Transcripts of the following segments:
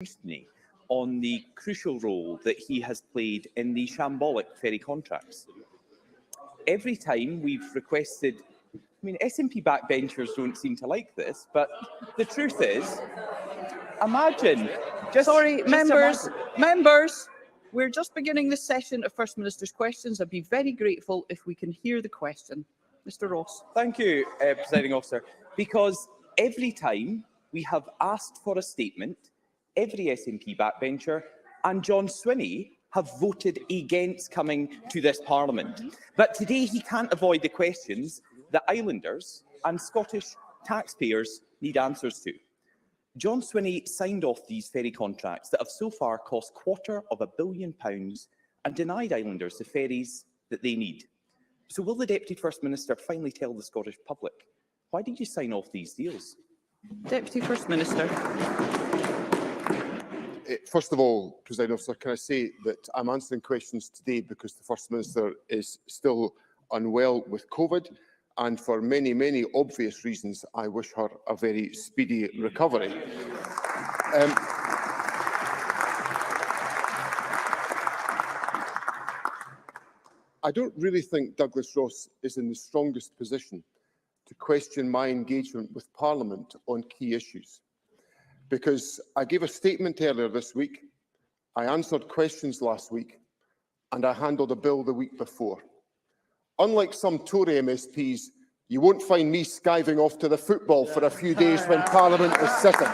Swinney on the crucial role that he has played in the shambolic ferry contracts. Every time we've requested, I mean, SNP backbenchers don't seem to like this, but the truth is, imagine, members, we're just beginning this session of First Minister's questions. I'd be very grateful if we can hear the question. Mr Ross. Thank you, Presiding Officer. Because every time we have asked for a statement, every SNP backbencher and John Swinney have voted against coming to this Parliament. But today he can't avoid the questions that Islanders and Scottish taxpayers need answers to. John Swinney signed off these ferry contracts that have so far cost £250 million and denied Islanders the ferries that they need. So will the Deputy First Minister finally tell the Scottish public, why did you sign off these deals? Deputy First Minister. First of all, Presiding Officer, can I say that I'm answering questions today because the First Minister is still unwell with COVID, and for many, many obvious reasons, I wish her a very speedy recovery. I don't really think Douglas Ross is in the strongest position to question my engagement with Parliament on key issues, because I gave a statement earlier this week, I answered questions last week, and I handled a bill the week before. Unlike some Tory MSPs, you won't find me skiving off to the football for a few days when Parliament is sitting.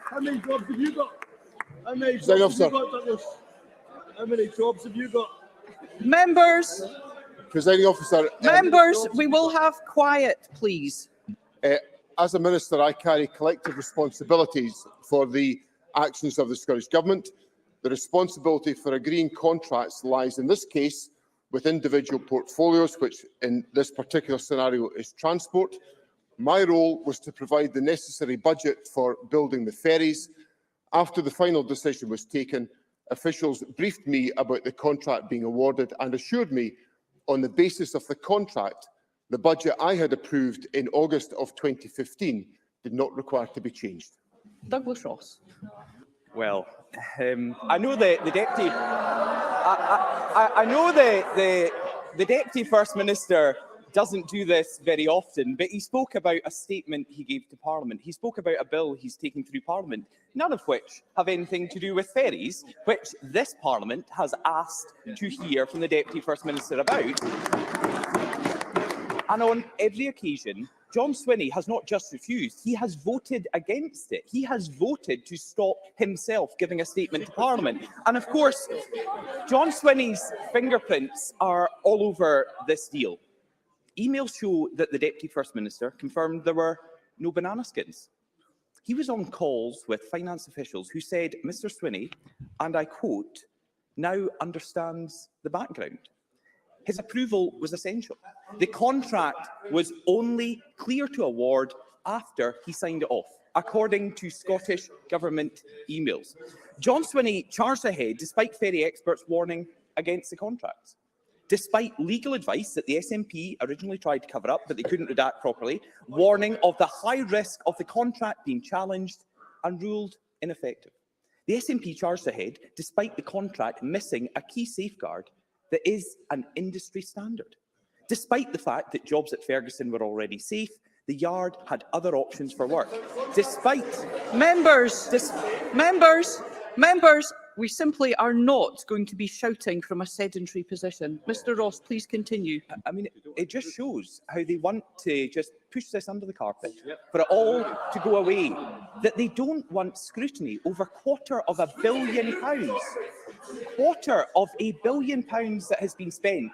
How many jobs have you got? How many jobs Presiding have you got, Douglas? How many jobs have you got? Members, Presiding Officer. members, we will have quiet, please. As a Minister, I carry collective responsibilities for the actions of the Scottish Government. The responsibility for agreeing contracts lies in this case with individual portfolios, which in this particular scenario is transport. My role was to provide the necessary budget for building the ferries. After the final decision was taken, officials briefed me about the contract being awarded and assured me, on the basis of the contract, the budget I had approved in August of 2015 did not require to be changed. Douglas Ross. Well, I know the Deputy. I know the Deputy First Minister doesn't do this very often, but he spoke about a statement he gave to Parliament. He spoke about a bill he's taking through Parliament, none of which have anything to do with ferries, which this Parliament has asked to hear from the Deputy First Minister about. And on every occasion, John Swinney has not just refused, he has voted against it. He has voted to stop himself giving a statement to Parliament. And of course, John Swinney's fingerprints are all over this deal. Emails show that the Deputy First Minister confirmed there were no banana skins. He was on calls with finance officials who said Mr Swinney, and I quote, now understands the background. His approval was essential. The contract was only clear to award after he signed it off, according to Scottish Government emails. John Swinney charged ahead despite ferry experts warning against the contracts. Despite legal advice that the SNP originally tried to cover up, but they couldn't redact properly, warning of the high risk of the contract being challenged and ruled ineffective. The SNP charged ahead despite the contract missing a key safeguard that is an industry standard. Despite the fact that jobs at Ferguson were already safe, the yard had other options for work. Despite... Members, we simply are not going to be shouting from a sedentary position. Mr Ross, please continue. I mean, it just shows how they want to just push this under the carpet, for it all to go away, that they don't want scrutiny over £250 million. £250 million that has been spent,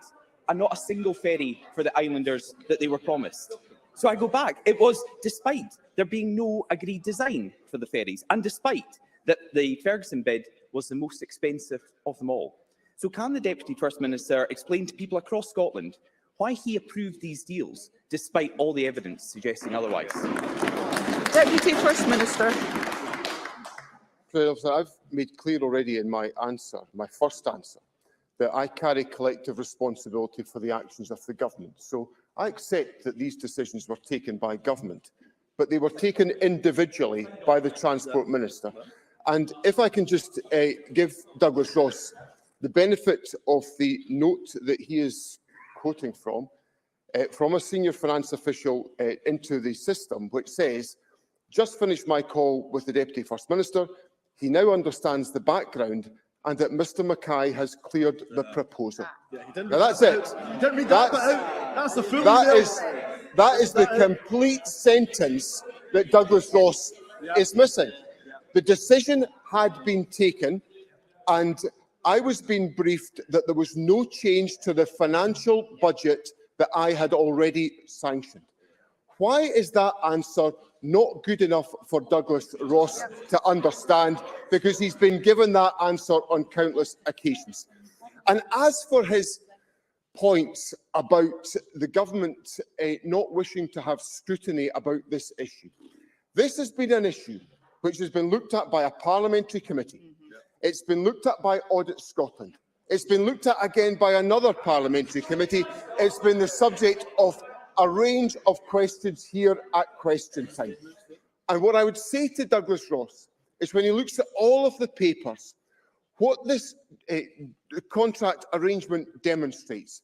and not a single ferry for the Islanders that they were promised. So I go back, it was despite there being no agreed design for the ferries, and despite that the Ferguson bid was the most expensive of them all. So can the Deputy First Minister explain to people across Scotland why he approved these deals, despite all the evidence suggesting otherwise? Deputy First Minister. I've made clear already in my answer, my first answer, that I carry collective responsibility for the actions of the Government. So I accept that these decisions were taken by government, but they were taken individually by the Transport Minister. And if I can just give Douglas Ross the benefit of the note that he is quoting from a senior finance official into the system, which says, "Just finished my call with the Deputy First Minister. He now understands the background and that Mr Mackay has cleared the proposal." Now that's it. That's the full That is the complete sentence that Douglas Ross is missing. The decision had been taken, and I was being briefed that there was no change to the financial budget that I had already sanctioned. Why is that answer not good enough for Douglas Ross to understand? Because he's been given that answer on countless occasions. And as for his points about the government not wishing to have scrutiny about this issue, this has been an issue which has been looked at by a parliamentary committee. It's been looked at by Audit Scotland. It's been looked at again by another parliamentary committee. It's been the subject of a range of questions here at question time. And what I would say to Douglas Ross is, when he looks at all of the papers, what this contract arrangement demonstrates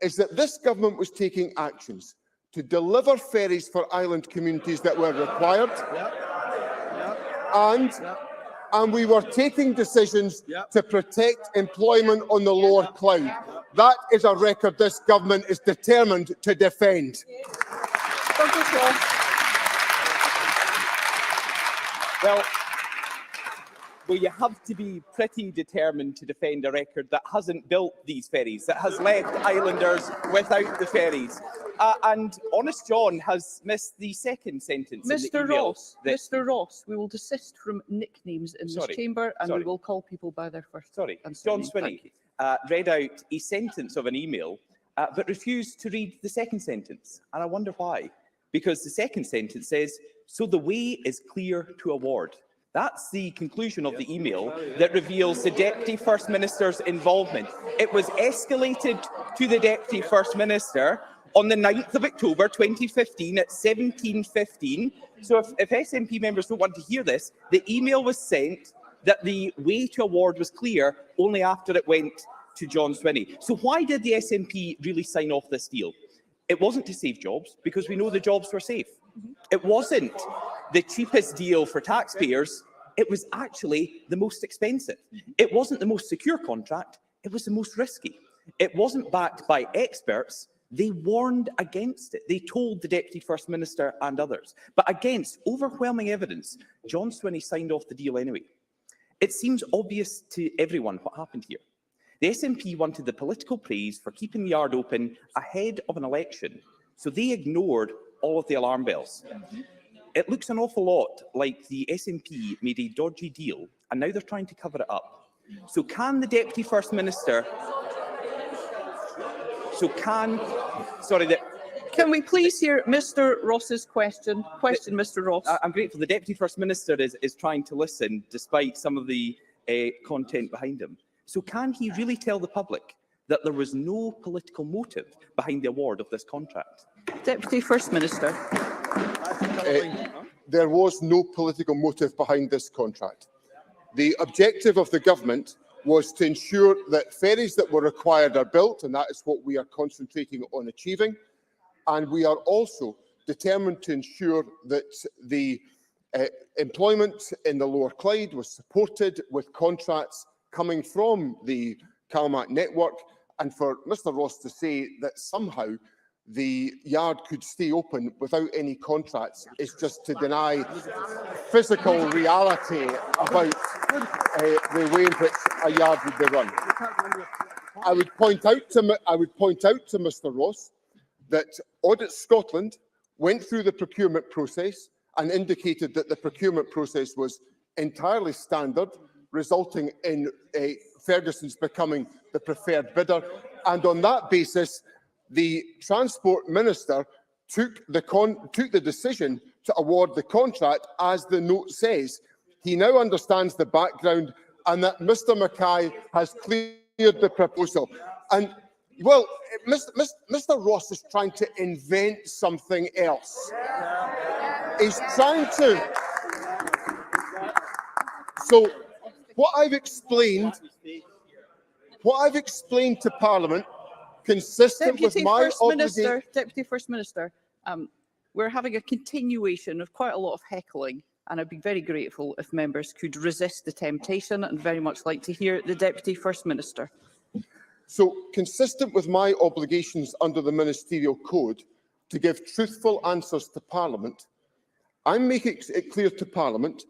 is that this government was taking actions to deliver ferries for island communities that were required, and we were taking decisions to protect employment on the Lower Clyde. That is a record this government is determined to defend. Well, you have to be pretty determined to defend a record that hasn't built these ferries, that has left islanders without the ferries. And Honest John has missed the second sentence. Mr. Ross, Mr. Ross, we will desist from nicknames in this chamber, and we will call people by their first. John Swinney read out a sentence of an email, but refused to read the second sentence. And I wonder why. Because the second sentence says, "So the way is clear to award." That's the conclusion of the email that reveals the Deputy First Minister's involvement. It was escalated to the Deputy First Minister on the 9th of October 2015 at 17:15. So if SNP members don't want to hear this, the email was sent that the way to award was clear only after it went to John Swinney. So why did the SNP really sign off this deal? It wasn't to save jobs, because we know the jobs were safe. It wasn't the cheapest deal for taxpayers. It was actually the most expensive. It wasn't the most secure contract. It was the most risky. It wasn't backed by experts. They warned against it. They told the Deputy First Minister and others. But against overwhelming evidence, John Swinney signed off the deal anyway. It seems obvious to everyone what happened here. The SNP wanted the political praise for keeping the yard open ahead of an election, so they ignored all of the alarm bells. It looks an awful lot like the SNP made a dodgy deal, and now they're trying to cover it up. So can the Deputy First Minister... Can we please hear Mr. Ross's question? Mr. Ross. I'm grateful. The Deputy First Minister is trying to listen, despite some of the content behind him. So can he really tell the public that there was no political motive behind the award of this contract? Deputy First Minister. There was no political motive behind this contract. The objective of the government was to ensure that ferries that were required are built, and that is what we are concentrating on achieving. And we are also determined to ensure that the employment in the Lower Clyde was supported with contracts coming from the CalMac network. And for Mr. Ross to say that somehow the yard could stay open without any contracts is just to deny physical reality about the way in which a yard would be run. I would point out to Mr. Ross that Audit Scotland went through the procurement process and indicated that the procurement process was entirely standard, resulting in Ferguson's becoming the preferred bidder. And on that basis, the Transport Minister took the decision to award the contract, as the note says. He now understands the background and that Mr Mackay has cleared the proposal. And Well, Mr. Ross is trying to invent something else. He's trying to. So, what I've explained to Parliament, consistent with my obligation. Deputy First Minister, we're having a continuation of quite a lot of heckling, and I'd be very grateful if members could resist the temptation, and very much like to hear the Deputy First Minister. So, consistent with my obligations under the Ministerial Code to give truthful answers to Parliament, I'm making it clear to Parliament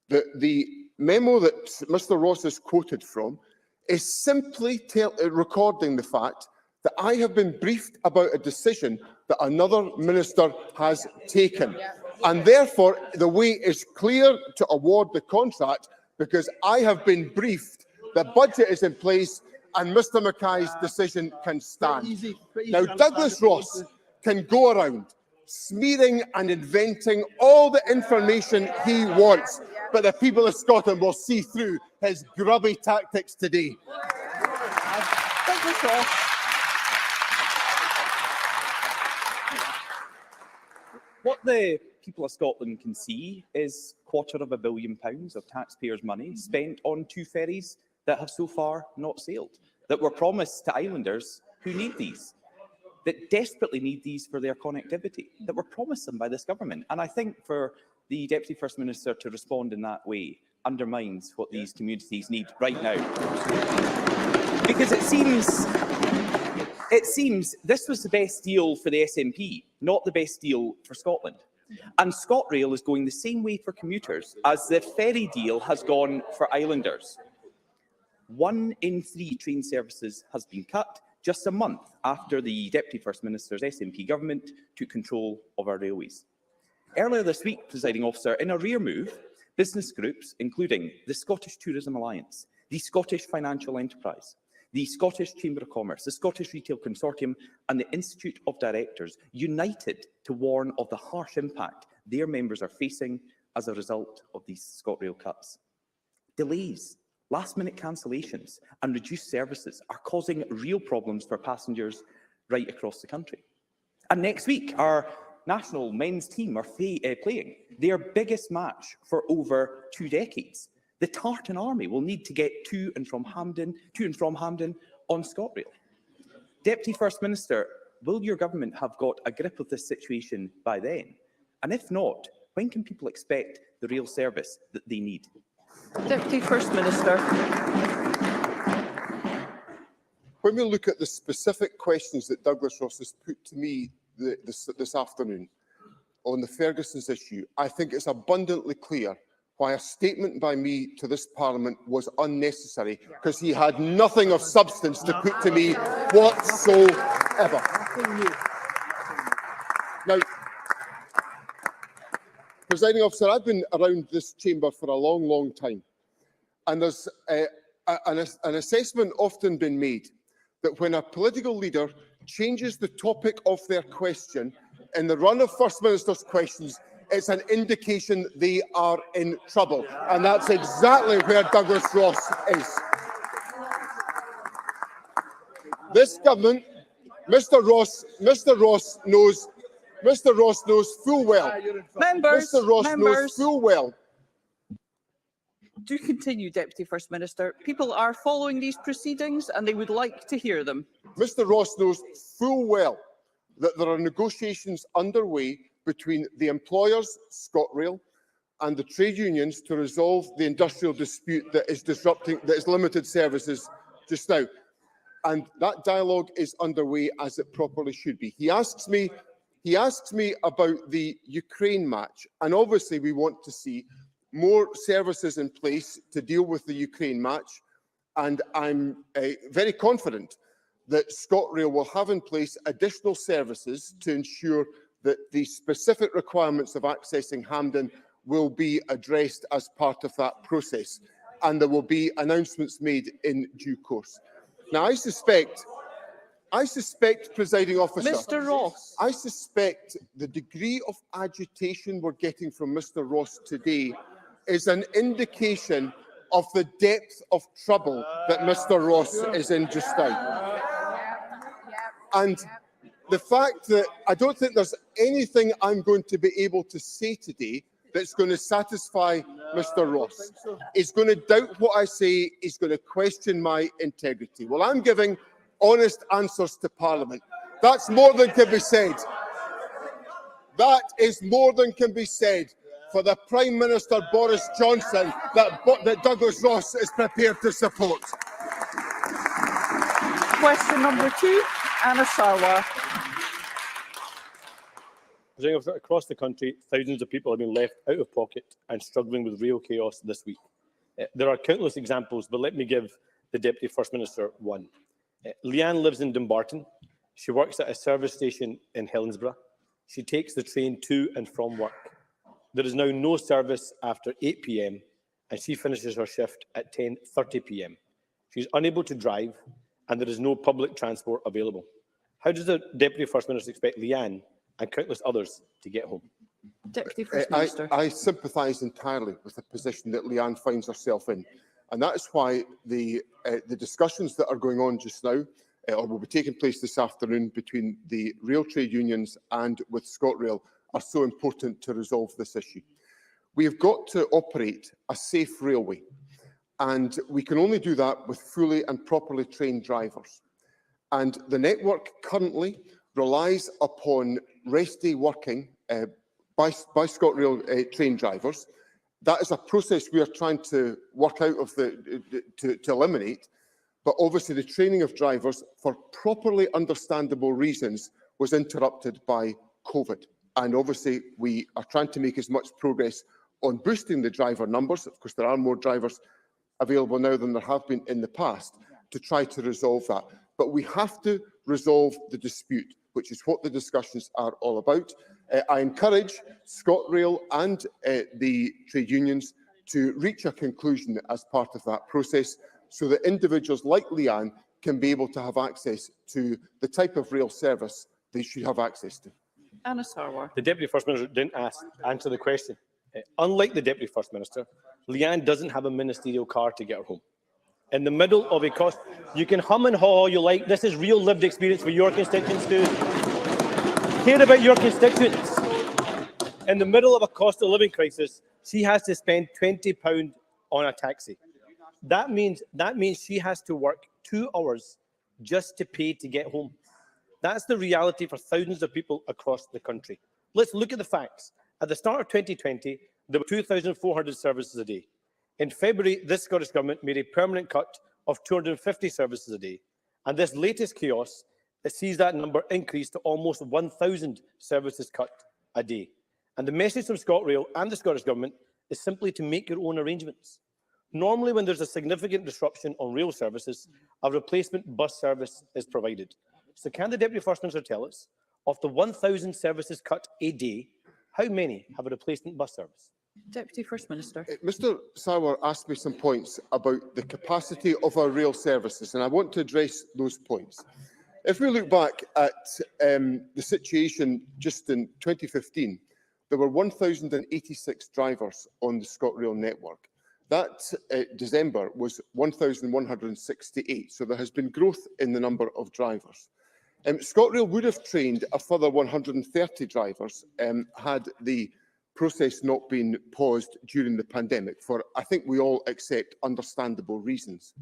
that the memo that Mr. Ross is quoted from is simply recording the fact that I have been briefed about a decision that another minister has taken. And therefore, the way is clear to award the contract because I have been briefed, the budget is in place, and Mr. Mackay's decision can stand. Now, Douglas Ross can go around smearing and inventing all the information he wants, but the people of Scotland will see through his grubby tactics today. Douglas Ross. What the people of Scotland can see is £250 million of taxpayers' money spent on 2 ferries that have so far not sailed, that were promised to islanders who need these, that desperately need these for their connectivity, that were promised them by this government. And I think for the Deputy First Minister to respond in that way undermines what these communities need right now. Because it seems this was the best deal for the SNP, not the best deal for Scotland. And ScotRail is going the same way for commuters as the ferry deal has gone for islanders. 1 in 3 train services has been cut just a month after the Deputy First Minister's SNP government took control of our railways. Earlier this week, Presiding Officer, in a rare move, business groups, including the Scottish Tourism Alliance, the Scottish Financial Enterprise, the Scottish Chamber of Commerce, the Scottish Retail Consortium and the Institute of Directors united to warn of the harsh impact their members are facing as a result of these ScotRail cuts. Delays, last-minute cancellations and reduced services are causing real problems for passengers right across the country. And next week, our national men's team are playing their biggest match for over 2 decades. The Tartan Army will need to get to and from Hampden on ScotRail. Deputy First Minister, will your government have got a grip of this situation by then? And if not, when can people expect the rail service that they need? Deputy First Minister. When we look at the specific questions that Douglas Ross has put to me this afternoon on the Ferguson's issue, I think it's abundantly clear why a statement by me to this Parliament was unnecessary, because he had nothing of substance to put to me whatsoever. Now, Presiding Officer, I've been around this chamber for a long, long time, and there's an assessment often been made that when a political leader changes the topic of their question in the run of First Minister's questions, it's an indication they are in trouble. And that's exactly where Douglas Ross is. This government, Mr. Ross knows full well. Members, Mr. Ross knows full well. Do continue, Deputy First Minister. People are following these proceedings and they would like to hear them. Mr. Ross knows full well that there are negotiations underway between the employers, ScotRail, and the trade unions to resolve the industrial dispute that is limited services just now. And that dialogue is underway as it properly should be. He asks me about the Ukraine match, and obviously we want to see more services in place to deal with the Ukraine match, and I'm very confident that ScotRail will have in place additional services to ensure that the specific requirements of accessing Hampden will be addressed as part of that process, and there will be announcements made in due course. Now, I suspect, Presiding Officer, Mr. Ross, I suspect the degree of agitation we're getting from Mr. Ross today is an indication of the depth of trouble that Mr. Ross is in just now. And the fact that I don't think there's anything I'm going to be able to say today that's going to satisfy Mr. Ross. He's going to doubt what I say. He's going to question my integrity. Well, I'm giving honest answers to Parliament. That's more than can be said. That is more than can be said for the Prime Minister Boris Johnson that Douglas Ross is prepared to support. Question number 2, Anna Sarwar. Across the country, thousands of people have been left out of pocket and struggling with real chaos this week. There are countless examples, but let me give the Deputy First Minister one. Leanne lives in Dumbarton. She works at a service station in Helensburgh. She takes the train to and from work. There is now no service after 8 p.m. and she finishes her shift at 10:30 p.m. She's unable to drive and there is no public transport available. How does the Deputy First Minister expect Leanne and countless others to get home? Deputy First Minister. I sympathise entirely with the position that Leanne finds herself in, and that is why the discussions that are going on just now, or will be taking place this afternoon between the rail trade unions and with ScotRail, are so important to resolve this issue. We have got to operate a safe railway, and we can only do that with fully and properly trained drivers. And the network currently relies upon rest day working by ScotRail trained drivers. That is a process we are trying to work out of to eliminate. But obviously the training of drivers for properly understandable reasons was interrupted by COVID. And obviously we are trying to make as much progress on boosting the driver numbers. Of course, there are more drivers available now than there have been in the past to try to resolve that. But we have to resolve the dispute, which is what the discussions are all about. I encourage ScotRail and the trade unions to reach a conclusion as part of that process so that individuals like Leanne can be able to have access to the type of rail service they should have access to. Anna Sarwar. The Deputy First Minister didn't answer the question. Unlike the Deputy First Minister, Leanne doesn't have a ministerial car to get her home. In the middle of a cost, you can hum and haw all you like. This is real lived experience for your constituents too. Care about your constituents. In the middle of a cost of living crisis, she has to spend £20 on a taxi. That means she has to work 2 hours just to pay to get home. That's the reality for thousands of people across the country. Let's look at the facts. At the start of 2020, there were 2,400 services a day. In February, this Scottish Government made a permanent cut of 250 services a day. And this latest chaos sees that number increase to almost 1,000 services cut a day. And the message from ScotRail and the Scottish Government is simply to make your own arrangements. Normally, when there's a significant disruption on rail services, a replacement bus service is provided. So can the Deputy First Minister tell us, of the 1,000 services cut a day, how many have a replacement bus service? Deputy First Minister. Mr Sarwar asked me some points about the capacity of our rail services, and I want to address those points. If we look back at the situation just in 2015, there were 1,086 drivers on the ScotRail network. That December was 1,168, so there has been growth in the number of drivers. ScotRail would have trained a further 130 drivers had the process not been paused during the pandemic for, I think we all accept, understandable reasons.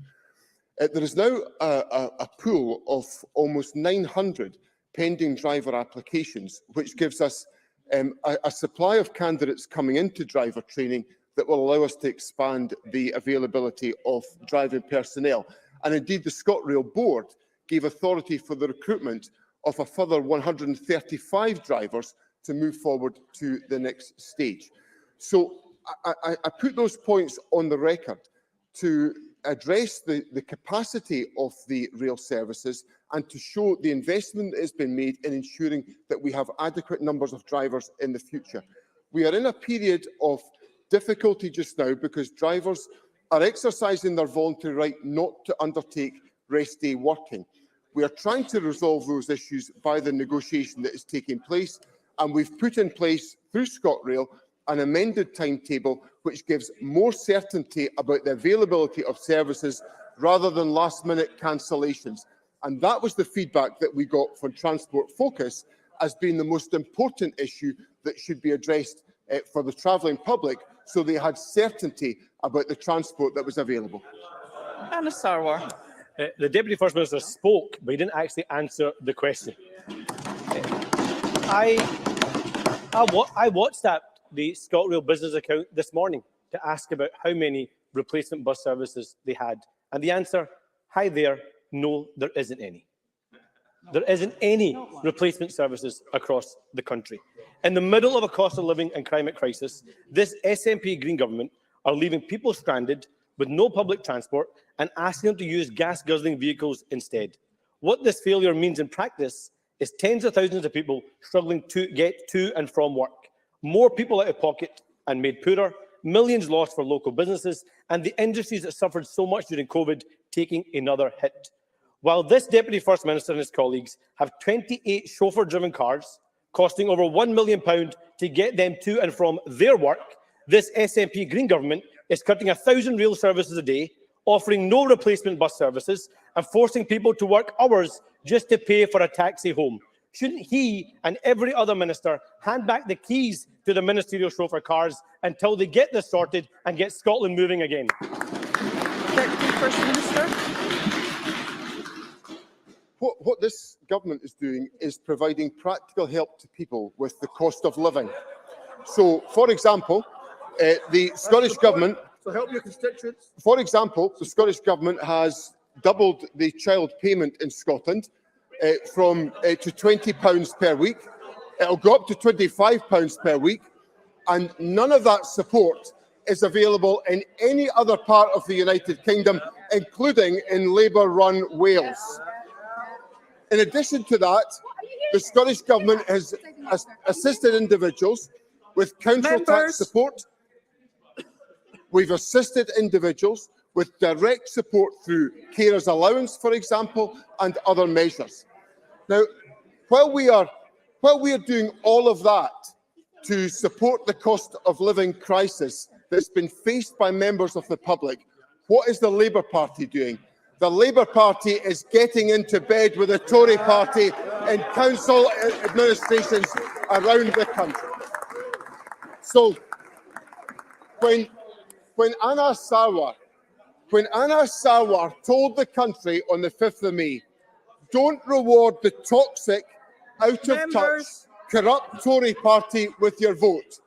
There is now a pool of almost 900 pending driver applications, which gives us a supply of candidates coming into driver training that will allow us to expand the availability of driving personnel. And indeed, the ScotRail board gave authority for the recruitment of a further 135 drivers to move forward to the next stage. So I put those points on the record to address the capacity of the rail services and to show the investment that has been made in ensuring that we have adequate numbers of drivers in the future. We are in a period of difficulty just now because drivers are exercising their voluntary right not to undertake rest day working. We are trying to resolve those issues by the negotiation that is taking place, and we've put in place through ScotRail an amended timetable which gives more certainty about the availability of services rather than last-minute cancellations. And that was the feedback that we got from Transport Focus as being the most important issue that should be addressed for the travelling public, so they had certainty about the transport that was available. Anna Sarwar. The Deputy First Minister spoke, but he didn't actually answer the question. I WhatsApped the ScotRail business account this morning to ask about how many replacement bus services they had. And the answer, hi there, no, there isn't any. There isn't any replacement services across the country. In the middle of a cost of living and climate crisis, this SNP Green government are leaving people stranded with no public transport and asking them to use gas-guzzling vehicles instead. What this failure means in practice is tens of thousands of people struggling to get to and from work, more people out of pocket and made poorer, millions lost for local businesses, and the industries that suffered so much during COVID taking another hit. While this Deputy First Minister and his colleagues have 28 chauffeur-driven cars, costing over £1 million to get them to and from their work, this SNP Green government is cutting 1,000 rail services a day, offering no replacement bus services, and forcing people to work hours just to pay for a taxi home. Shouldn't he and every other minister hand back the keys to the ministerial chauffeur cars until they get this sorted and get Scotland moving again? Deputy First Minister. What this government is doing is providing practical help to people with the cost of living. So, for example, the Scottish Government, So help your constituents. for example, the Scottish Government has doubled the child payment in Scotland from to £20 per week. It'll go up to £25 per week, and none of that support is available in any other part of the United Kingdom, including in Labour-run Wales. In addition to that, the Scottish Government has assisted individuals with council tax support. We've assisted individuals with direct support through carers allowance, for example, and other measures. Now, while we are doing all of that to support the cost of living crisis that's been faced by members of the public, what is the Labour Party doing? The Labour Party is getting into bed with the Tory Party in council administrations around the country. So, when Anna Sarwar told the country on the 5th of May, don't reward the toxic, out-of-touch, corrupt Tory Party with your vote,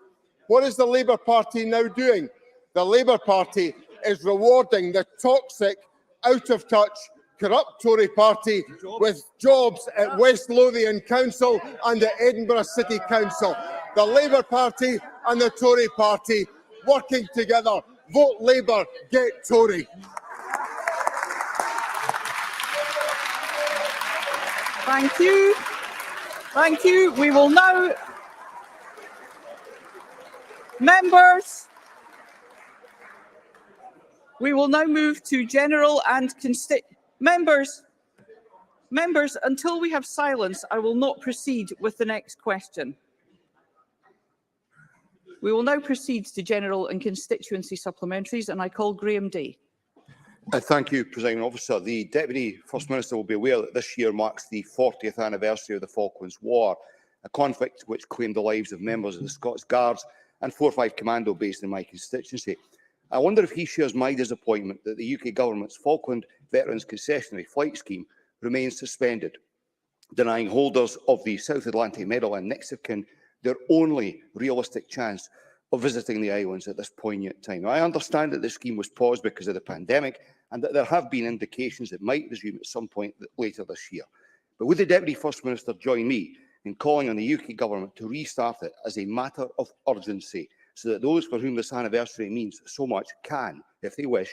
what is the Labour Party now doing? The Labour Party is rewarding the toxic, out-of-touch, corrupt Tory Party with jobs at West Lothian Council and at Edinburgh City Council. The Labour Party and the Tory Party working together. Vote Labour, get Tory. Thank you. Thank you. We will now... We will now move to general and members, until we have silence, I will not proceed with the next question. We will now proceed to general and constituency supplementaries, and I call Graham Day. Thank you, Presiding Officer. The Deputy First Minister will be aware that this year marks the 40th anniversary of the Falklands War, a conflict which claimed the lives of members of the Scots Guards and 4-5 Commando based in my constituency. I wonder if he shares my disappointment that the UK Government's Falkland Veterans Concessionary Flight Scheme remains suspended, denying holders of the South Atlantic Medal and next of kin their only realistic chance of visiting the islands at this poignant time. I understand that the scheme was paused because of the pandemic and that there have been indications it might resume at some point later this year. But would the Deputy First Minister join me in calling on the UK Government to restart it as a matter of urgency, so that those for whom this anniversary means so much can, if they wish,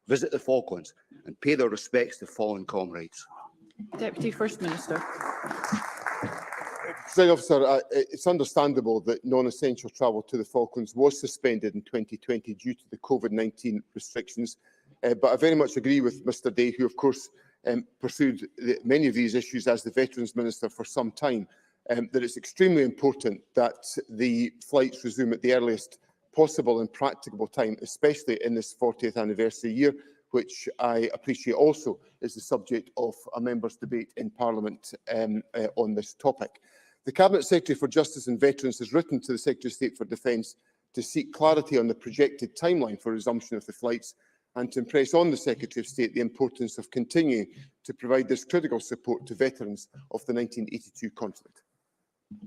visit the Falklands and pay their respects to fallen comrades? Deputy First Minister. Presiding Officer, it's understandable that non-essential travel to the Falklands was suspended in 2020 due to the COVID-19 restrictions, but I very much agree with Mr Day, who of course pursued many of these issues as the Veterans Minister for some time, that it's extremely important that the flights resume at the earliest possible and practicable time, especially in this 40th anniversary year, which I appreciate also is the subject of a member's debate in Parliament on this topic. The Cabinet Secretary for Justice and Veterans has written to the Secretary of State for Defence to seek clarity on the projected timeline for resumption of the flights and to impress on the Secretary of State the importance of continuing to provide this critical support to veterans of the 1982 conflict.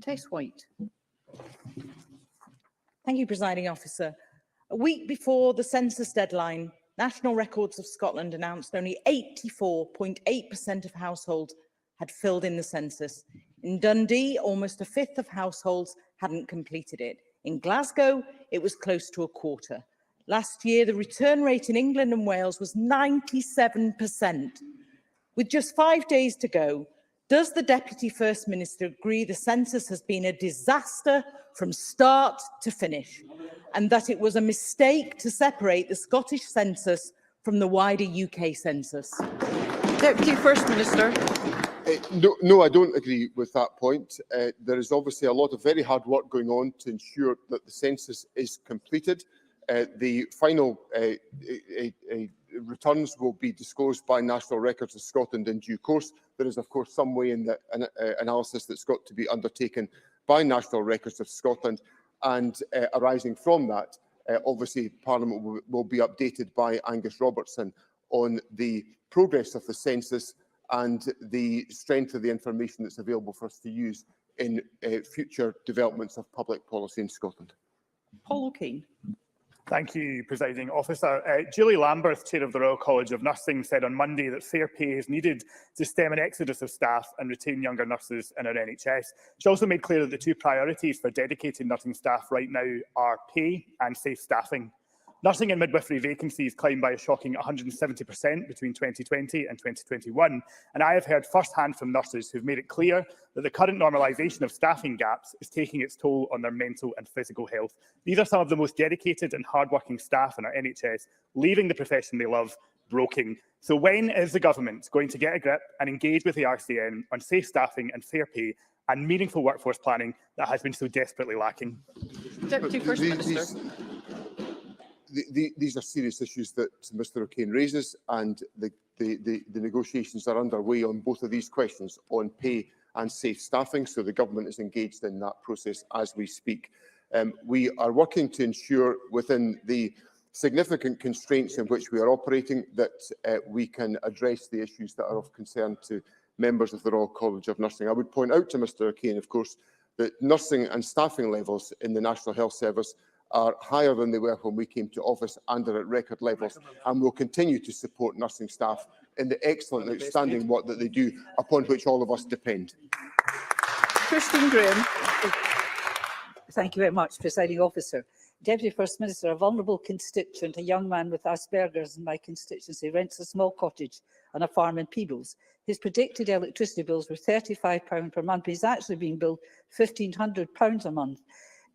Tess White. Thank you, Presiding Officer. A week before the census deadline, National Records of Scotland announced only 84.8% of households had filled in the census. In Dundee, almost a fifth of households hadn't completed it. In Glasgow, it was close to a quarter. Last year, the return rate in England and Wales was 97%. With just 5 days to go, does the Deputy First Minister agree the census has been a disaster from start to finish and that it was a mistake to separate the Scottish census from the wider UK census? Deputy First Minister. No, I don't agree with that point. There is obviously a lot of very hard work going on to ensure that the census is completed. The final returns will be disclosed by National Records of Scotland in due course. There is, of course, some way in the analysis that's got to be undertaken by National Records of Scotland, and arising from that, obviously Parliament will be updated by Angus Robertson on the progress of the census and the strength of the information that's available for us to use in future developments of public policy in Scotland. Paul O'Kane. Thank you, Presiding Officer. Julie Lamberth, Chair of the Royal College of Nursing, said on Monday that fair pay is needed to stem an exodus of staff and retain younger nurses in our NHS. She also made clear that the two priorities for dedicated nursing staff right now are pay and safe staffing. Nursing and midwifery vacancies climbed by a shocking 170% between 2020 and 2021, and I have heard first-hand from nurses who've made it clear that the current normalisation of staffing gaps is taking its toll on their mental and physical health. These are some of the most dedicated and hard-working staff in our NHS, leaving the profession they love broken. So when is the government going to get a grip and engage with the RCN on safe staffing and fair pay and meaningful workforce planning that has been so desperately lacking? Deputy First Minister. These are serious issues that Mr O'Kane raises, and the negotiations are underway on both of these questions, on pay and safe staffing, so the government is engaged in that process as we speak. We are working to ensure, within the significant constraints in which we are operating, that we can address the issues that are of concern to members of the Royal College of Nursing. I would point out to Mr O'Kane, of course, that nursing and staffing levels in the National Health Service are higher than they were when we came to office and are at record levels, and will continue to support nursing staff in the excellent and outstanding work that they do, upon which all of us depend. Christine Graham. Thank you very much, Presiding Officer. Deputy First Minister, a vulnerable constituent, a young man with Asperger's in my constituency, rents a small cottage on a farm in Peebles. His predicted electricity bills were £35 per month, but he's actually being billed £1,500 a month.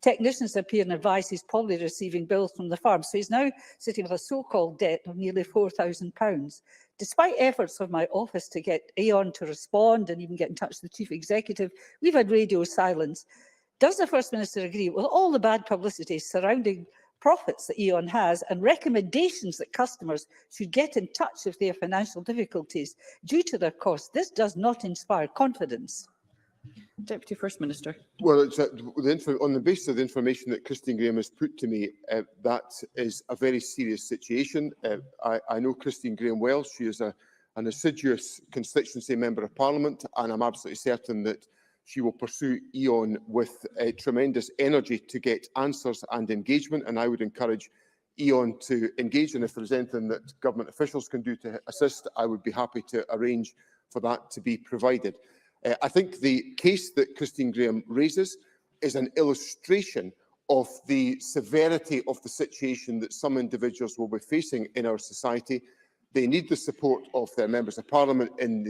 Technicians appear and advise he's probably receiving bills from the farm, so he's now sitting with a so-called debt of nearly £4,000. Despite efforts of my office to get Aon to respond and even get in touch with the Chief Executive, we've had radio silence. Does the First Minister agree with all the bad publicity surrounding profits that Aon has and recommendations that customers should get in touch if they have financial difficulties due to their costs? This does not inspire confidence. Deputy First Minister. Well, it's, on the basis of the information that Christine Graham has put to me, that is a very serious situation. I know Christine Graham well. She is an assiduous constituency member of Parliament, and I'm absolutely certain that she will pursue Aon with tremendous energy to get answers and engagement, and I would encourage Aon to engage, and if there is anything that government officials can do to assist, I would be happy to arrange for that to be provided. I think the case that Christine Graham raises is an illustration of the severity of the situation that some individuals will be facing in our society. They need the support of their members of Parliament in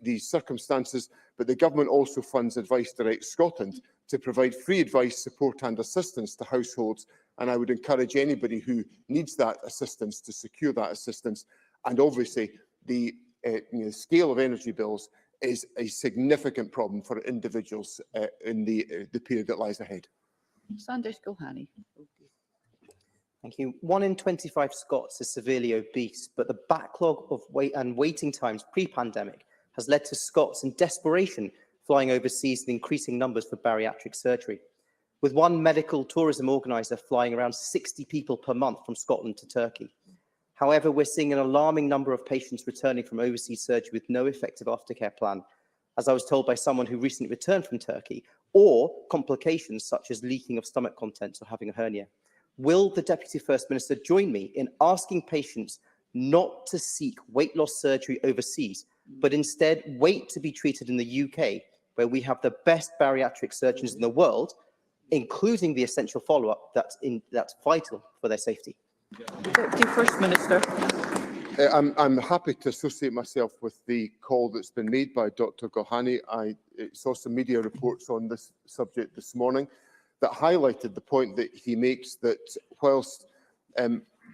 these circumstances, but the government also funds Advice Direct Scotland to provide free advice, support and assistance to households, and I would encourage anybody who needs that assistance to secure that assistance. And obviously, the scale of energy bills is a significant problem for individuals in the period that lies ahead. Sandesh Gulhani. Thank you. 1 in 25 Scots is severely obese, but the backlog of waiting times pre-pandemic has led to Scots in desperation flying overseas in increasing numbers for bariatric surgery, with one medical tourism organiser flying around 60 people per month from Scotland to Turkey. However, we're seeing an alarming number of patients returning from overseas surgery with no effective aftercare plan, as I was told by someone who recently returned from Turkey, or complications such as leaking of stomach contents or having a hernia. Will the Deputy First Minister join me in asking patients not to seek weight loss surgery overseas, but instead wait to be treated in the UK, where we have the best bariatric surgeons in the world, including the essential follow-up that's vital for their safety? Deputy First Minister. I'm happy to associate myself with the call that's been made by Dr Gohani. I saw some media reports on this subject this morning that highlighted the point that he makes, that whilst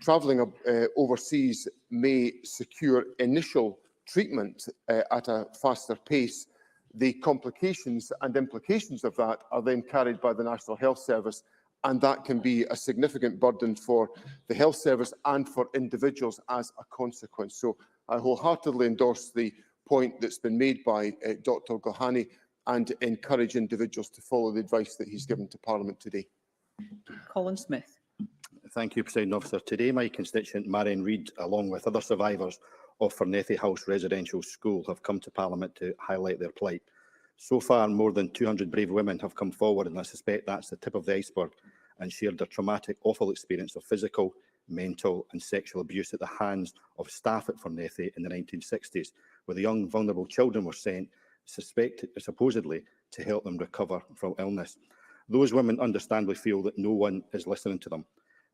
travelling overseas may secure initial treatment at a faster pace, the complications and implications of that are then carried by the National Health Service, and that can be a significant burden for the health service and for individuals as a consequence. So I wholeheartedly endorse the point that's been made by Dr Gohani and encourage individuals to follow the advice that he's given to Parliament today. Colin Smith. Thank you, Presiding Officer. Today, my constituent Marion Reid, along with other survivors of Fernethy House Residential School, have come to Parliament to highlight their plight. So far, more than 200 brave women have come forward, and I suspect that's the tip of the iceberg, and shared their traumatic, awful experience of physical, mental and sexual abuse at the hands of staff at Fernethy in the 1960s, where the young, vulnerable children were sent, supposedly, to help them recover from illness. Those women understandably feel that no one is listening to them.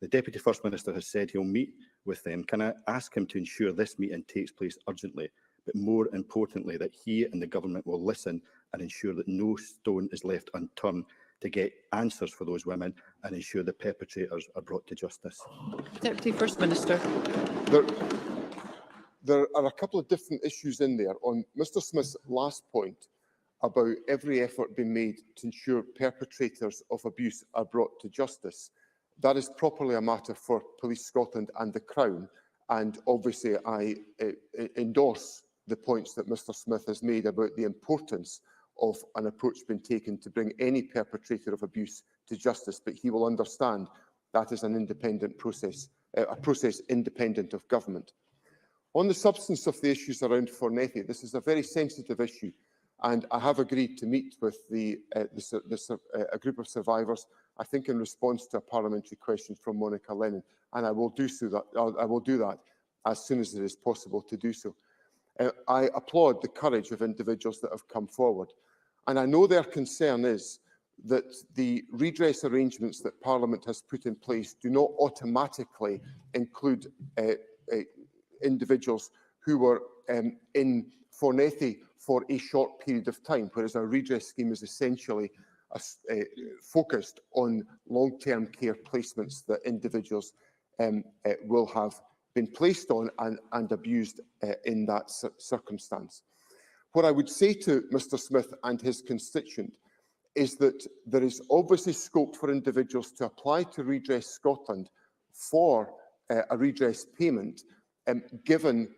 The Deputy First Minister has said he'll meet with them. Can I ask him to ensure this meeting takes place urgently, but more importantly, that he and the government will listen and ensure that no stone is left unturned to get answers for those women and ensure the perpetrators are brought to justice? Deputy First Minister. There are a couple of different issues in there. On Mr Smith's last point about every effort being made to ensure perpetrators of abuse are brought to justice, that is properly a matter for Police Scotland and the Crown, and obviously I endorse the points that Mr Smith has made about the importance of an approach being taken to bring any perpetrator of abuse to justice, but he will understand that is an independent process, a process independent of government. On the substance of the issues around Fernethy, this is a very sensitive issue, and I have agreed to meet with a group of survivors, I think in response to a parliamentary question from Monica Lennon, and I will do that as soon as it is possible to do so. I applaud the courage of individuals that have come forward, and I know their concern is that the redress arrangements that Parliament has put in place do not automatically include individuals who were in Fernethy for a short period of time, whereas our redress scheme is essentially focused on long-term care placements that individuals will have been placed on and abused in that circumstance. What I would say to Mr Smith and his constituent is that there is obviously scope for individuals to apply to Redress Scotland for a redress payment, given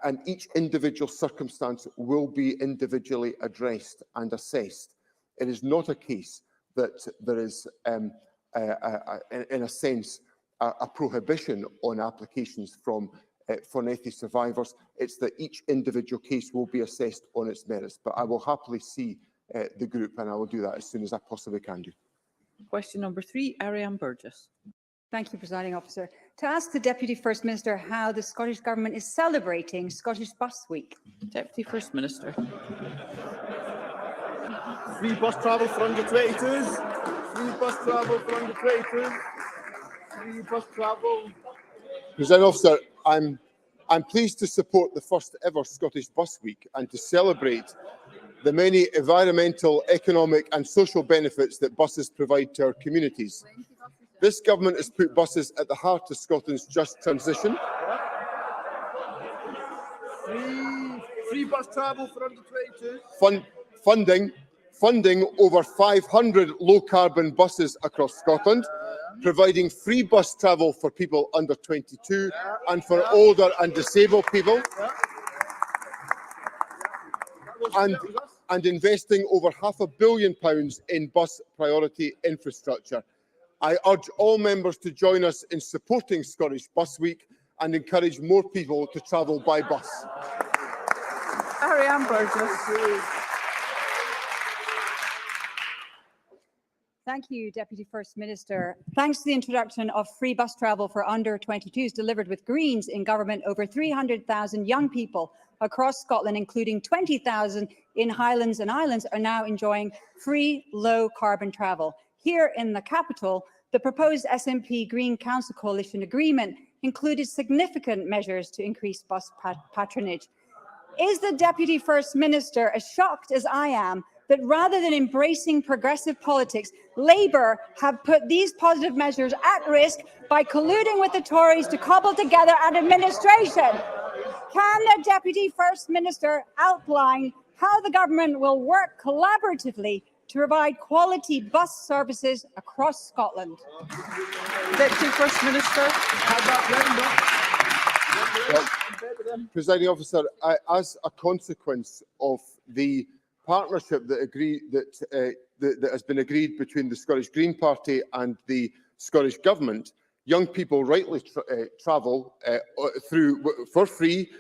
and each individual circumstance will be individually addressed and assessed. It is not a case that there is, in a sense, a prohibition on applications from Fernethy survivors. It's that each individual case will be assessed on its merits. But I will happily see the group, and I will do that as soon as I possibly can do. Question number 3, Ariane Burgess. Thank you, Presiding Officer. To ask the Deputy First Minister how the Scottish Government is celebrating Scottish Bus Week. Deputy First Minister. Free bus travel for under 22s. Free bus travel for under 22s. Free bus travel. Presiding Officer, I'm pleased to support the first ever Scottish Bus Week and to celebrate the many environmental, economic and social benefits that buses provide to our communities. This government has put buses at the heart of Scotland's just transition. Free bus travel for under 22s. funding over 500 low-carbon buses across Scotland, providing free bus travel for people under 22 and for older and disabled people, and investing over £500 million in bus priority infrastructure. I urge all members to join us in supporting Scottish Bus Week and encourage more people to travel by bus. Thank you, Deputy First Minister. Thanks to the introduction of free bus travel for under 22s delivered with Greens in government, over 300,000 young people across Scotland, including 20,000 in Highlands and Islands, are now enjoying free low-carbon travel. Here in the capital, the proposed SNP Green Council Coalition agreement included significant measures to increase bus patronage. Is the Deputy First Minister as shocked as I am that rather than embracing progressive politics, Labour have put these positive measures at risk by colluding with the Tories to cobble together an administration? Can the Deputy First Minister outline how the government will work collaboratively to provide quality bus services across Scotland? Deputy First Minister. Well, Presiding Officer, as a consequence of the partnership that has been agreed between the Scottish Green Party and the Scottish Government, young people rightly travel for free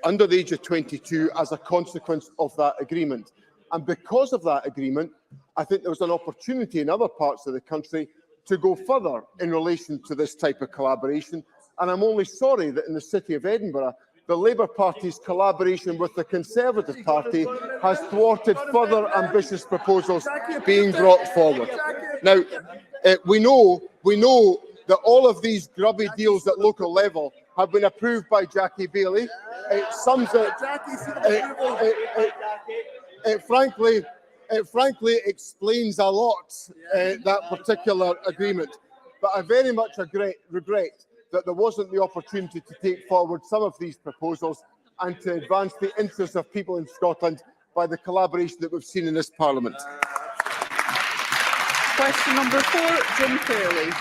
under the age of 22 as a consequence of that agreement. And because of that agreement, I think there was an opportunity in other parts of the country to go further in relation to this type of collaboration. And I'm only sorry that in the City of Edinburgh, the Labour Party's collaboration with the Conservative Party has thwarted further ambitious proposals being brought forward. Now, we know that all of these grubby deals at local level have been approved by Jackie Bailey. It frankly explains a lot, that particular agreement. But I very much regret that there wasn't the opportunity to take forward some of these proposals and to advance the interests of people in Scotland by the collaboration that we've seen in this Parliament. Question number 4, Jim Fairley.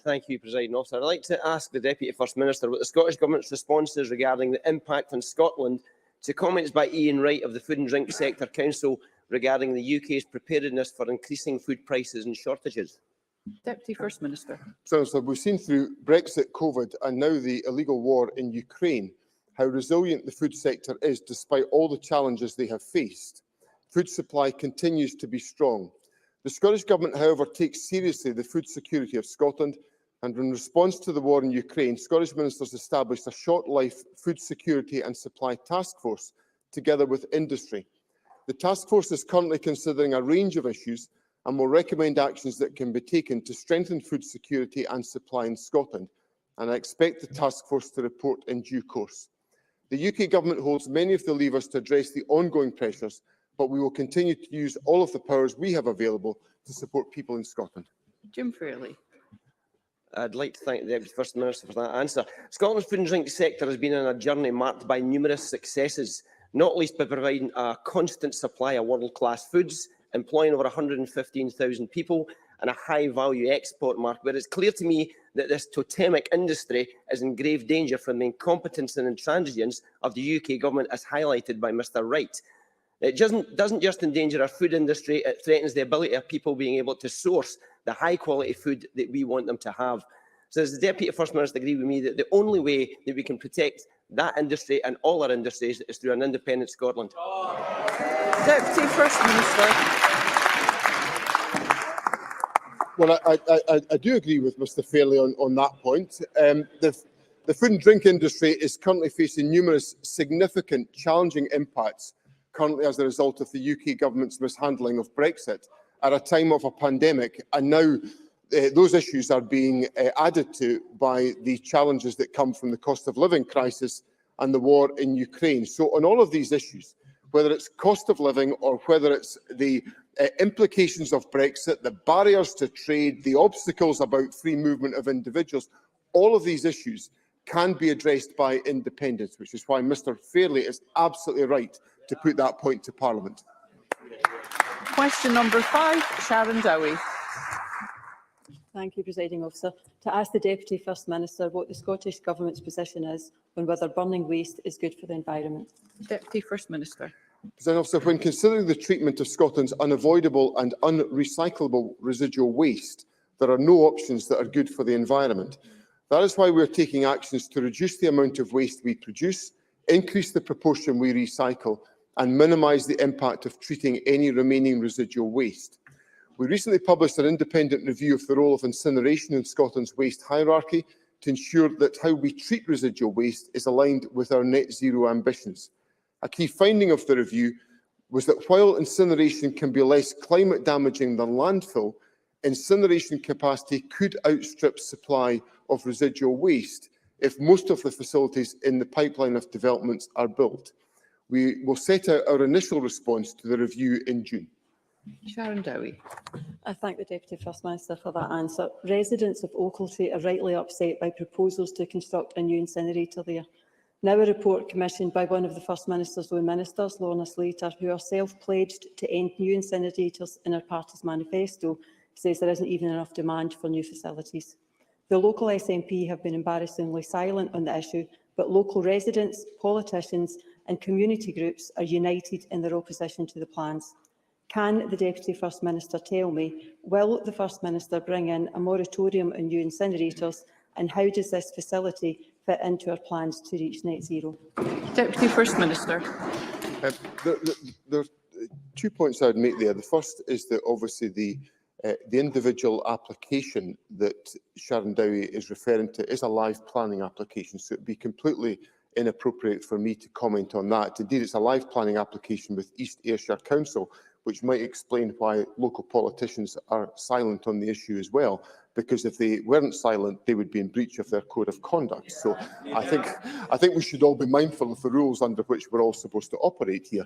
Thank you, Presiding Officer. I'd like to ask the Deputy First Minister what the Scottish Government's response is regarding the impact on Scotland to comments by Ian Wright of the Food and Drink Sector Council regarding the UK's preparedness for increasing food prices and shortages. Deputy First Minister. So we've seen through Brexit, COVID and now the illegal war in Ukraine how resilient the food sector is despite all the challenges they have faced. Food supply continues to be strong. The Scottish Government, however, takes seriously the food security of Scotland, and in response to the war in Ukraine, Scottish ministers established a short-life food security and supply task force together with industry. The task force is currently considering a range of issues and will recommend actions that can be taken to strengthen food security and supply in Scotland, and I expect the task force to report in due course. The UK Government holds many of the levers to address the ongoing pressures, but we will continue to use all of the powers we have available to support people in Scotland. Jim Fairley. I'd like to thank the Deputy First Minister for that answer. Scotland's food and drink sector has been on a journey marked by numerous successes, not least by providing a constant supply of world-class foods, employing over 115,000 people and a high-value export market, but it's clear to me that this totemic industry is in grave danger from the incompetence and intransigence of the UK Government, as highlighted by Mr Wright. It doesn't just endanger our food industry, it threatens the ability of people being able to source the high-quality food that we want them to have. So does the Deputy First Minister agree with me that the only way that we can protect that industry and all our industries is through an independent Scotland? Deputy First Minister. Well, I do agree with Mr Fairley on that point. The food and drink industry is currently facing numerous significant challenging impacts currently as a result of the UK Government's mishandling of Brexit at a time of a pandemic, and now those issues are being added to by the challenges that come from the cost of living crisis and the war in Ukraine. So on all of these issues, whether it's cost of living or whether it's the implications of Brexit, the barriers to trade, the obstacles about free movement of individuals, all of these issues can be addressed by independence, which is why Mr Fairley is absolutely right to put that point to Parliament. Question number 5, Sharon Dowie. Thank you, Presiding Officer. To ask the Deputy First Minister what the Scottish Government's position is on whether burning waste is good for the environment. Deputy First Minister. Presiding Officer, when considering the treatment of Scotland's unavoidable and unrecyclable residual waste, there are no options that are good for the environment. That is why we are taking actions to reduce the amount of waste we produce, increase the proportion we recycle, and minimise the impact of treating any remaining residual waste. We recently published an independent review of the role of incineration in Scotland's waste hierarchy to ensure that how we treat residual waste is aligned with our net zero ambitions. A key finding of the review was that while incineration can be less climate damaging than landfill, incineration capacity could outstrip supply of residual waste if most of the facilities in the pipeline of developments are built. We will set out our initial response to the review in June. Sharon Dowie. I thank the Deputy First Minister for that answer. Residents of Ochiltree are rightly upset by proposals to construct a new incinerator there. Now a report commissioned by one of the First Minister's own ministers, Lorna Slater, who herself pledged to end new incinerators in her party's manifesto, says there isn't even enough demand for new facilities. The local SNP have been embarrassingly silent on the issue, but local residents, politicians and community groups are united in their opposition to the plans. Can the Deputy First Minister tell me, will the First Minister bring in a moratorium on new incinerators, and how does this facility fit into our plans to reach net zero? Deputy First Minister. There are 2 points I would make there. The first is that obviously the individual application that Sharon Dowie is referring to is a live planning application, so it would be completely inappropriate for me to comment on that. Indeed, it's a live planning application with East Ayrshire Council, which might explain why local politicians are silent on the issue as well, because if they weren't silent, they would be in breach of their code of conduct. So I think we should all be mindful of the rules under which we're all supposed to operate here.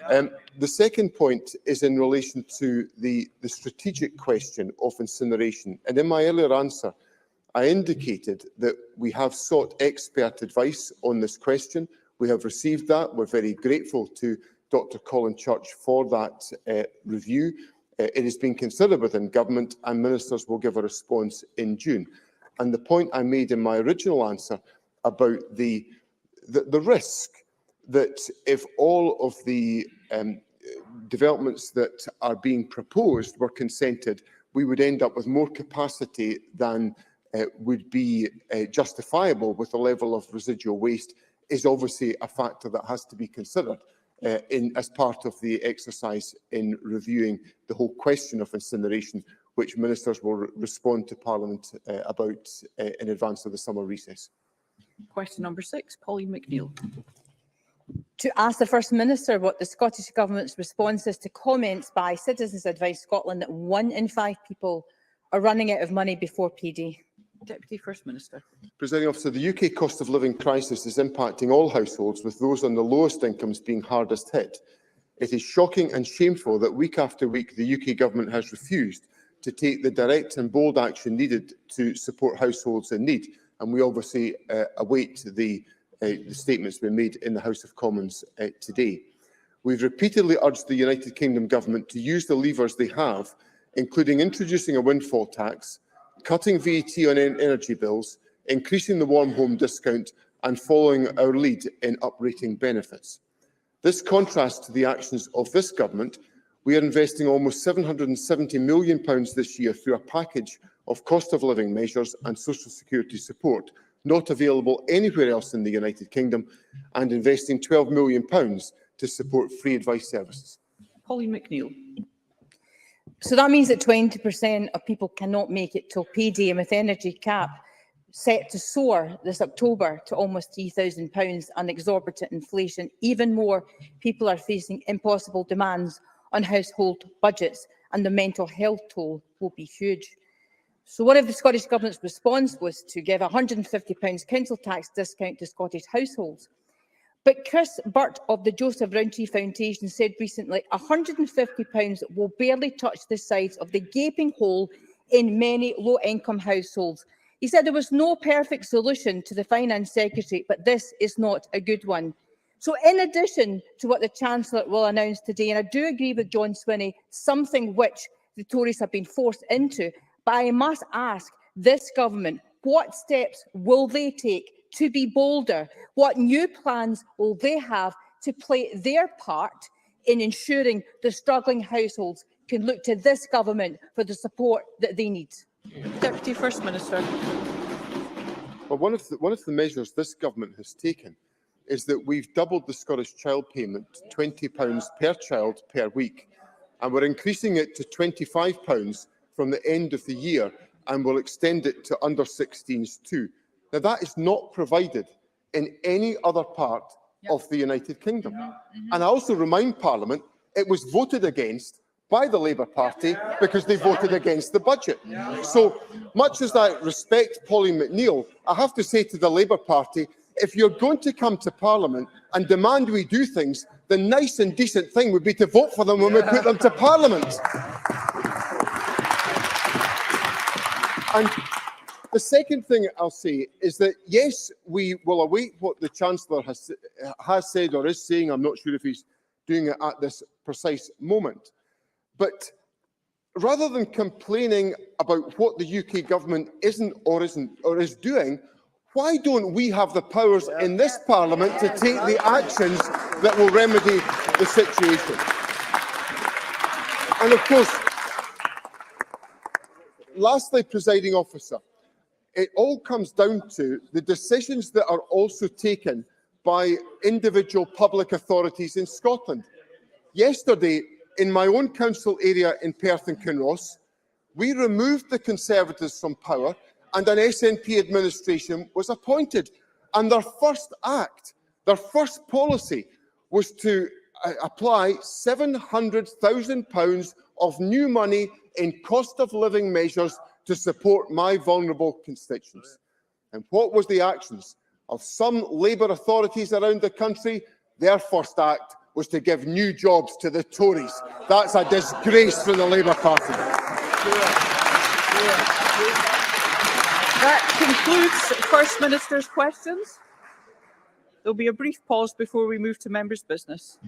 The second point is in relation to the strategic question of incineration. And in my earlier answer, I indicated that we have sought expert advice on this question. We have received that. We're very grateful to Dr Colin Church for that review. It has been considered within government and ministers will give a response in June. And the point I made in my original answer about the risk that if all of the developments that are being proposed were consented, we would end up with more capacity than would be justifiable with the level of residual waste is obviously a factor that has to be considered as part of the exercise in reviewing the whole question of incineration, which ministers will respond to Parliament about in advance of the summer recess. Question number 6, Pauline McNeill. To ask the First Minister what the Scottish Government's response is to comments by Citizens Advice Scotland that 1 in 5 people are running out of money before PD. Deputy First Minister. Presiding Officer, the UK cost of living crisis is impacting all households, with those on the lowest incomes being hardest hit. It is shocking and shameful that week after week the UK Government has refused to take the direct and bold action needed to support households in need, and we obviously await the statements being made in the House of Commons today. We've repeatedly urged the United Kingdom Government to use the levers they have, including introducing a windfall tax, cutting VAT on energy bills, increasing the warm home discount and following our lead in uprating benefits. This contrasts to the actions of this government. We are investing almost £770 million this year through a package of cost of living measures and social security support, not available anywhere else in the United Kingdom, and investing £12 million to support free advice services. Pauline McNeill. So that means that 20% of people cannot make it till payday, and with energy cap set to soar this October to almost £3,000 and exorbitant inflation, even more people are facing impossible demands on household budgets, and the mental health toll will be huge. So one of the Scottish Government's response was to give a £150 council tax discount to Scottish households. But Chris Burt of the Joseph Rowntree Foundation said recently £150 will barely touch the size of the gaping hole in many low-income households. He said there was no perfect solution to the Finance Secretary, but this is not a good one. So in addition to what the Chancellor will announce today, and I do agree with John Swinney, something which the Tories have been forced into, but I must ask this government, what steps will they take to be bolder? What new plans will they have to play their part in ensuring the struggling households can look to this government for the support that they need? Deputy First Minister. Well, one of the measures this government has taken is that we've doubled the Scottish Child Payment to £20 per child per week, and we're increasing it to £25 from the end of the year, and will extend it to under 16s too. Now, that is not provided in any other part of the United Kingdom. And I also remind Parliament it was voted against by the Labour Party because they voted against the budget. So, much as I respect Pauline McNeill, I have to say to the Labour Party, if you're going to come to Parliament and demand we do things, the nice and decent thing would be to vote for them when we put them to Parliament. And the second thing I'll say is that, yes, we will await what the Chancellor has said or is saying. I'm not sure if he's doing it at this precise moment. But rather than complaining about what the UK government isn't or is doing, why don't we have the powers in this Parliament to take the actions that will remedy the situation? And of course, lastly, Presiding Officer, it all comes down to the decisions that are also taken by individual public authorities in Scotland. Yesterday, in my own council area in Perth and Kinross, we removed the Conservatives from power and an SNP administration was appointed. And their first act, their first policy, was to apply £700,000 of new money in cost of living measures to support my vulnerable constituents. And what was the actions of some Labour authorities around the country? Their first act was to give new jobs to the Tories. That's a disgrace for the Labour Party. That concludes First Minister's questions. There will be a brief pause before we move to members' business.